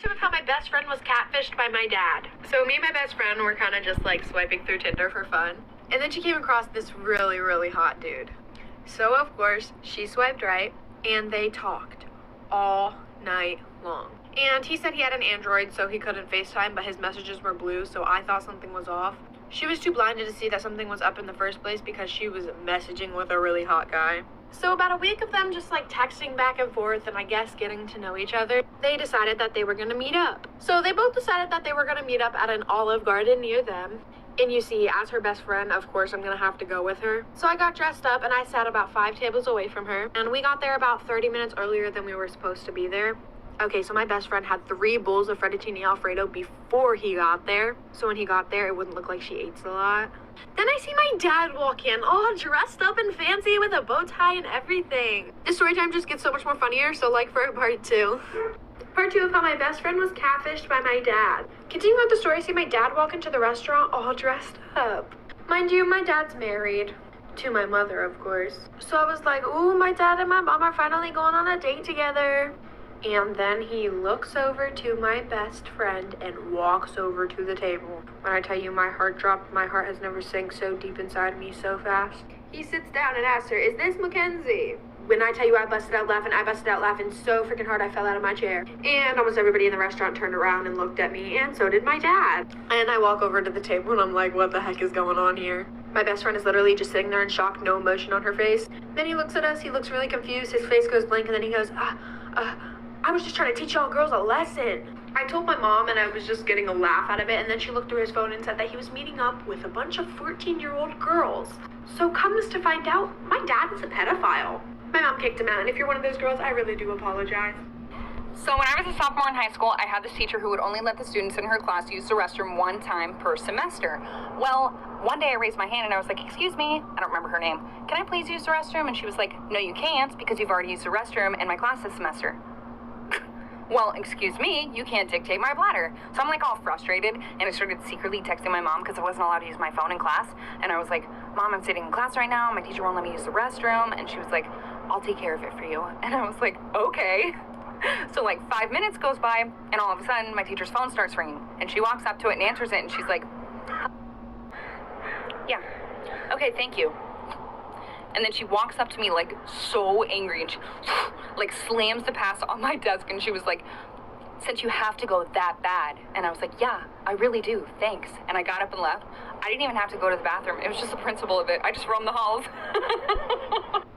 2 of how my best friend was catfished by my dad. So me and my best friend were kind of just like swiping through Tinder for fun. And then she came across this really, really hot dude. So of course, she swiped right and they talked all night long. And he said he had an Android so he couldn't FaceTime, but his messages were blue, so I thought something was off. She was too blinded to see that something was up in the first place because she was messaging with a really hot guy. So about a week of them just like texting back and forth and I guess getting to know each other, they decided that they were gonna meet up. So they both decided that they were gonna meet up at an Olive Garden near them. And you see, as her best friend, of course, I'm gonna have to go with her. So I got dressed up and I sat about 5 tables away from her. And we got there about 30 minutes earlier than we were supposed to be there. Okay, so my best friend had 3 bowls of fettuccine alfredo before he got there. So when he got there, it wouldn't look like she ate a lot. Then I see my dad walk in, all dressed up and fancy with a bow tie and everything. This story time just gets so much more funnier, so like for part 2. Part 2 of how my best friend was catfished by my dad. Continuing with the story, I see my dad walk into the restaurant all dressed up. Mind you, my dad's married. To my mother, of course. So I was like, ooh, my dad and my mom are finally going on a date together. And then he looks over to my best friend and walks over to the table. When I tell you my heart dropped, my heart has never sank so deep inside me so fast. He sits down and asks her, is this Mackenzie? When I tell you I busted out laughing so freaking hard I fell out of my chair. And almost everybody in the restaurant turned around and looked at me, and so did my dad. And I walk over to the table and I'm like, what the heck is going on here? My best friend is literally just sitting there in shock, no emotion on her face. Then he looks at us, he looks really confused, his face goes blank, and then he goes, I was just trying to teach y'all girls a lesson. I told my mom and I was just getting a laugh out of it, and then she looked through his phone and said that he was meeting up with a bunch of 14-year-old girls. So comes to find out, my dad is a pedophile. My mom kicked him out, and if you're one of those girls, I really do apologize. So when I was a sophomore in high school, I had this teacher who would only let the students in her class use the restroom 1 time per semester. Well, one day I raised my hand and I was like, excuse me, I don't remember her name. Can I please use the restroom? And she was like, no, you can't, because you've already used the restroom in my class this semester. Well, excuse me, you can't dictate my bladder. So I'm like all frustrated, and I started secretly texting my mom because I wasn't allowed to use my phone in class. And I was like, Mom, I'm sitting in class right now, my teacher won't let me use the restroom. And she was like, I'll take care of it for you. And I was like, okay. So like 5 minutes goes by, and all of a sudden my teacher's phone starts ringing, and she walks up to it and answers it, and she's like, yeah, okay, thank you. And then she walks up to me like so angry, and she like slams the pass on my desk, and she was like, since you have to go that bad. And I was like, yeah, I really do, thanks. And I got up and left. I didn't even have to go to the bathroom. It was just the principle of it. I just roamed the halls.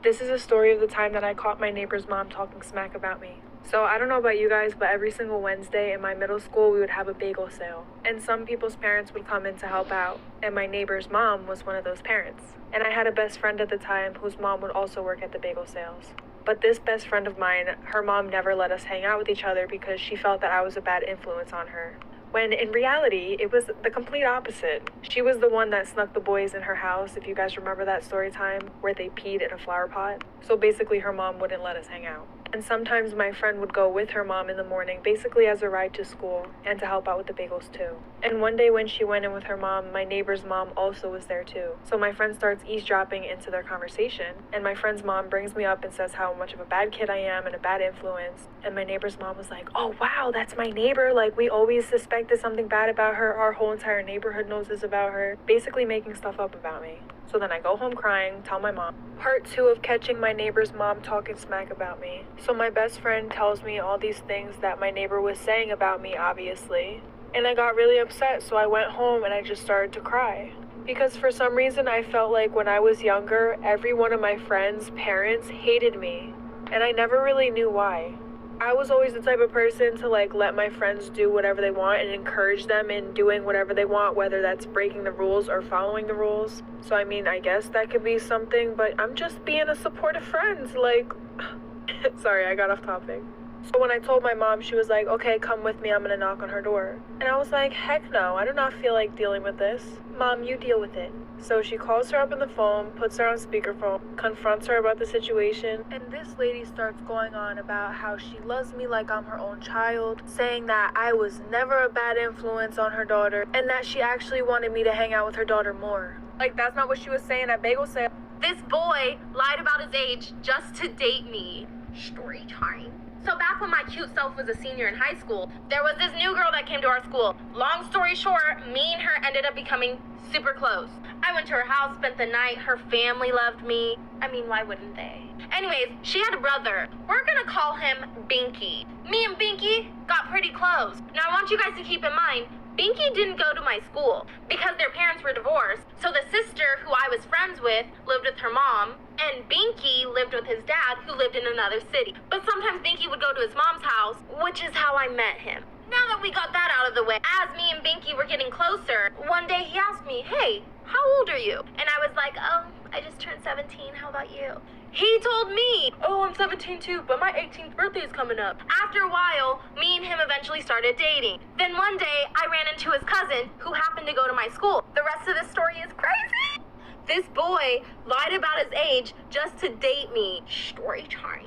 This is a story of the time that I caught my neighbor's mom talking smack about me. So I don't know about you guys, but every single Wednesday in my middle school, we would have a bagel sale. And some people's parents would come in to help out. And my neighbor's mom was one of those parents. And I had a best friend at the time whose mom would also work at the bagel sales. But this best friend of mine, her mom never let us hang out with each other because she felt that I was a bad influence on her. When in reality, it was the complete opposite. She was the one that snuck the boys in her house, if you guys remember that story time, where they peed in a flower pot. So basically her mom wouldn't let us hang out. And sometimes my friend would go with her mom in the morning, basically as a ride to school, and to help out with the bagels too. And one day when she went in with her mom, my neighbor's mom also was there too. So my friend starts eavesdropping into their conversation, and my friend's mom brings me up and says how much of a bad kid I am and a bad influence. And my neighbor's mom was like, oh wow, that's my neighbor, like we always suspected something bad about her, our whole entire neighborhood knows this about her, basically making stuff up about me. So then I go home crying, tell my mom. Part 2 of catching my neighbor's mom talking smack about me. So my best friend tells me all these things that my neighbor was saying about me, obviously. And I got really upset, so I went home and I just started to cry. Because for some reason I felt like when I was younger, every one of my friends' parents hated me. And I never really knew why. I was always the type of person to like let my friends do whatever they want and encourage them in doing whatever they want, whether that's breaking the rules or following the rules. So I mean, I guess that could be something, but I'm just being a supportive friend, like, sorry, I got off topic. So when I told my mom, she was like, okay, come with me, I'm gonna knock on her door. And I was like, heck no, I do not feel like dealing with this. Mom, you deal with it. So she calls her up on the phone, puts her on speakerphone, confronts her about the situation, and this lady starts going on about how she loves me like I'm her own child, saying that I was never a bad influence on her daughter, and that she actually wanted me to hang out with her daughter more. Like, that's not what she was saying at bagel sale. This boy lied about his age just to date me. Story time. So back when my cute self was a senior in high school, there was this new girl that came to our school. Long story short, me and her ended up becoming super close. I went to her house, spent the night. Her family loved me. I mean, why wouldn't they? Anyways, she had a brother. We're gonna call him Binky. Me and Binky got pretty close. Now I want you guys to keep in mind, Binky didn't go to my school because their parents were divorced. So the sister who I was friends with lived with her mom, and Binky lived with his dad who lived in another city. But sometimes Binky would go to his mom's house, which is how I met him. Now that we got that out of the way, as me and Binky were getting closer, one day he asked me, "Hey, how old are you?" And I was like, "Oh, I just turned 17. How about you?" He told me, "Oh, I'm 17 too, but my 18th birthday is coming up." After a while, me and him eventually started dating. Then one day, I ran into his cousin, who happened to go to my school. The rest of the story is crazy. This boy lied about his age just to date me. Story time.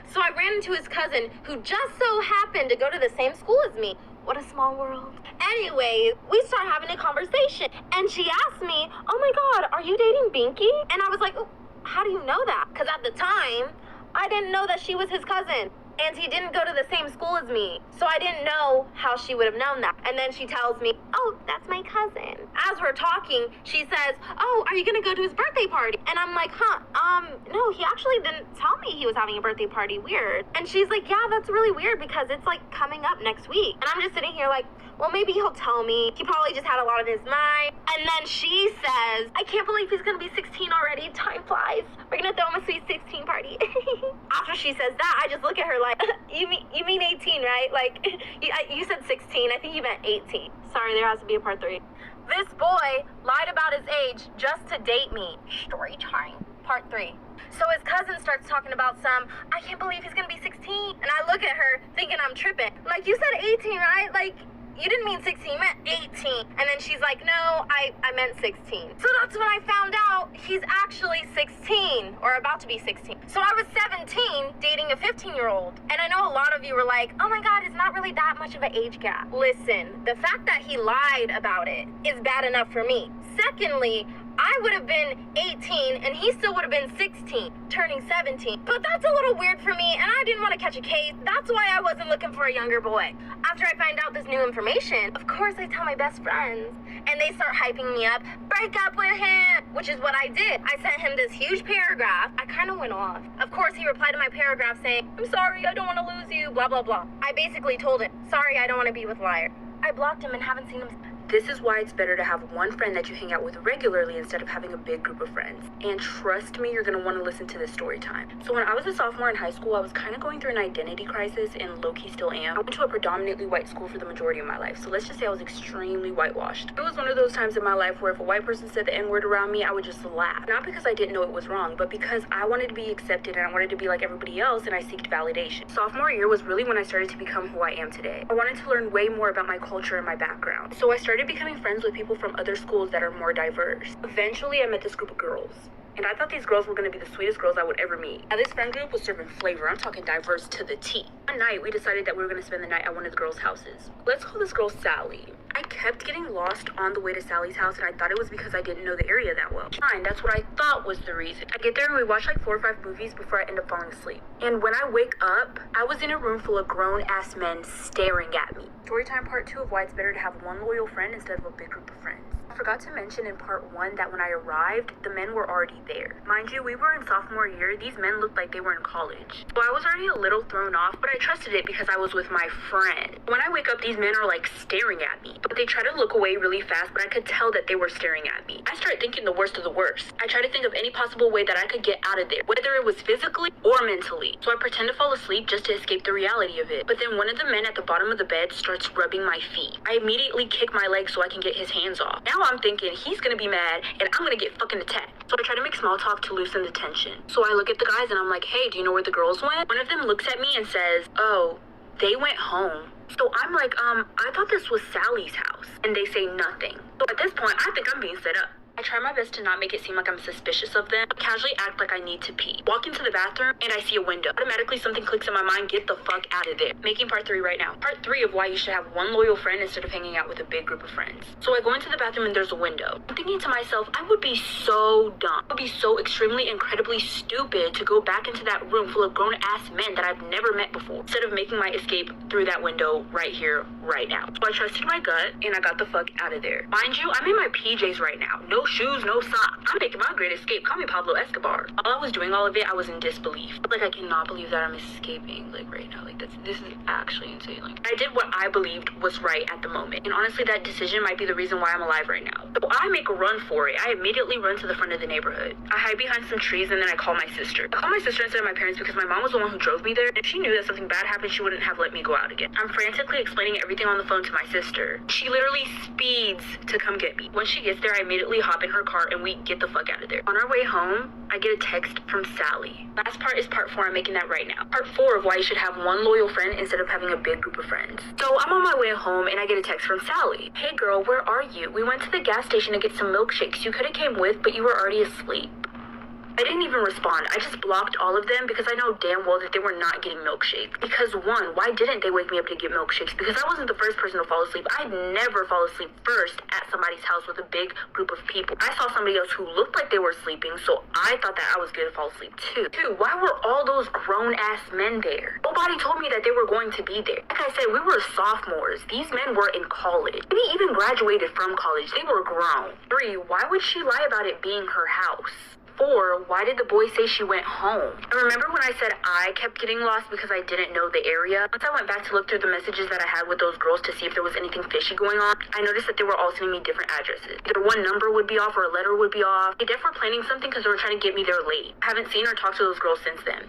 So I ran into his cousin, who just so happened to go to the same school as me. What a small world. Anyway, we start having a conversation, and she asked me, "Oh my God, are you dating Binky?" And I was like, "Oh, how do you know that?" Because at the time, I didn't know that she was his cousin. And he didn't go to the same school as me. So I didn't know how she would have known that. And then she tells me, "Oh, that's my cousin." As we're talking, she says, "Oh, are you gonna go to his birthday party?" And I'm like, no, he actually didn't tell me he was having a birthday party. Weird. And she's like, "Yeah, that's really weird because it's like coming up next week." And I'm just sitting here like, well, maybe he'll tell me. He probably just had a lot on his mind. And then she says, "I can't believe he's gonna be 16 already. Time flies. We're gonna throw him a sweet 16 party." After she says that, I just look at her like, you mean 18, right? Like, you said 16. I think you meant 18. Sorry, there has to be a part 3. This boy lied about his age just to date me. Story time. Part 3. So his cousin starts talking about "I can't believe he's gonna be 16. And I look at her thinking I'm tripping. Like, you said 18, right? Like, you didn't mean 16, you meant 18. And then she's like, "No, I meant 16. So that's when I found out he's actually 16, or about to be 16. So I was 17 dating a 15-year-old. And I know a lot of you were like, "Oh my God, it's not really that much of an age gap." Listen, the fact that he lied about it is bad enough for me. Secondly, I would have been 18 and he still would have been 16, turning 17. But that's a little weird for me, and I didn't want to catch a case. That's why I wasn't looking for a younger boy. After I find out this new information, of course I tell my best friends, and they start hyping me up. "Break up with him," which is what I did. I sent him this huge paragraph. I kind of went off. Of course, he replied to my paragraph saying, "I'm sorry, I don't want to lose you, blah, blah, blah." I basically told him, "Sorry, I don't want to be with Liar." I blocked him and haven't seen him. This is why it's better to have one friend that you hang out with regularly instead of having a big group of friends. And trust me, you're gonna want to listen to this story time. So when I was a sophomore in high school, I was kind of going through an identity crisis, and low-key still am. I went to a predominantly white school for the majority of my life, so let's just say I was extremely whitewashed. It was one of those times in my life where if a white person said the N-word around me, I would just laugh. Not because I didn't know it was wrong, but because I wanted to be accepted and I wanted to be like everybody else, and I seeked validation. Sophomore year was really when I started to become who I am today. I wanted to learn way more about my culture and my background. So I started becoming friends with people from other schools that are more diverse. Eventually, I met this group of girls. And I thought these girls were going to be the sweetest girls I would ever meet. Now, this friend group was serving flavor. I'm talking diverse to the T. One night, we decided that we were going to spend the night at one of the girls' houses. Let's call this girl Sally. I kept getting lost on the way to Sally's house, and I thought it was because I didn't know the area that well. Fine, that's what I thought was the reason. I get there and we watch like 4 or 5 movies before I end up falling asleep. And when I wake up, I was in a room full of grown-ass men staring at me. Storytime part 2 of why it's better to have one loyal friend instead of a big group of friends. I forgot to mention in part 1 that when I arrived, the men were already there. Mind you, we were in sophomore year. These men looked like they were in college. So I was already a little thrown off, but I trusted it because I was with my friend. When I wake up, these men are like staring at me. But they try to look away really fast, but I could tell that they were staring at me. I started thinking the worst of the worst. I tried to think of any possible way that I could get out of there, whether it was physically or mentally. So I pretend to fall asleep just to escape the reality of it. But then one of the men at the bottom of the bed starts rubbing my feet. I immediately kick my leg so I can get his hands off. Now I'm thinking he's gonna be mad and I'm gonna get fucking attacked. So I try to make small talk to loosen the tension. So I look at the guys and I'm like, "Hey, do you know where the girls went?" One of them looks at me and says, "Oh, they went home." So I'm like, I thought this was Sally's house. And they say nothing. So at this point, I think I'm being set up. I try my best to not make it seem like I'm suspicious of them, but casually act like I need to pee. Walk into the bathroom and I see a window. Automatically something clicks in my mind, get the fuck out of there. Making part 3 right now. Part 3 of why you should have one loyal friend instead of hanging out with a big group of friends. So I go into the bathroom and there's a window. I'm thinking to myself, I would be so dumb. I would be so extremely incredibly stupid to go back into that room full of grown ass men that I've never met before, instead of making my escape through that window right here, right now. So I trusted my gut and I got the fuck out of there. Mind you, I'm in my PJs right now. No shoes, no socks. I'm making my great escape. Call me Pablo Escobar. While I was doing all of it, I was in disbelief. Like, I cannot believe that I'm escaping, like, right now. Like, this is actually insane. Like, I did what I believed was right at the moment. And honestly, that decision might be the reason why I'm alive right now. So I make a run for it. I immediately run to the front of the neighborhood. I hide behind some trees and then I call my sister. I call my sister instead of my parents because my mom was the one who drove me there. And if she knew that something bad happened, she wouldn't have let me go out again. I'm frantically explaining everything on the phone to my sister. She literally speeds to come get me. Once she gets there, I immediately hop in her car and we get the fuck out of there. On our way home, I get a text from Sally. Last part is part 4. I'm making that right now. Part 4 of why you should have one loyal friend instead of having a big group of friends. So I'm on my way home and I get a text from Sally. Hey girl, where are you? We went to the gas station to get some milkshakes. You could have came with, but you were already asleep. I didn't even respond. I just blocked all of them because I know damn well that they were not getting milkshakes. Because 1, why didn't they wake me up to get milkshakes? Because I wasn't the first person to fall asleep. I'd never fall asleep first at somebody's house with a big group of people. I saw somebody else who looked like they were sleeping, so I thought that I was going to fall asleep too. 2, why were all those grown-ass men there? Nobody told me that they were going to be there. Like I said, we were sophomores. These men were in college. Maybe even graduated from college. They were grown. 3, why would she lie about it being her house? 4, why did the boy say she went home? I remember when I said I kept getting lost because I didn't know the area. Once I went back to look through the messages that I had with those girls to see if there was anything fishy going on, I noticed that they were all sending me different addresses. Either one number would be off or a letter would be off. They definitely were planning something because they were trying to get me there late. I haven't seen or talked to those girls since then.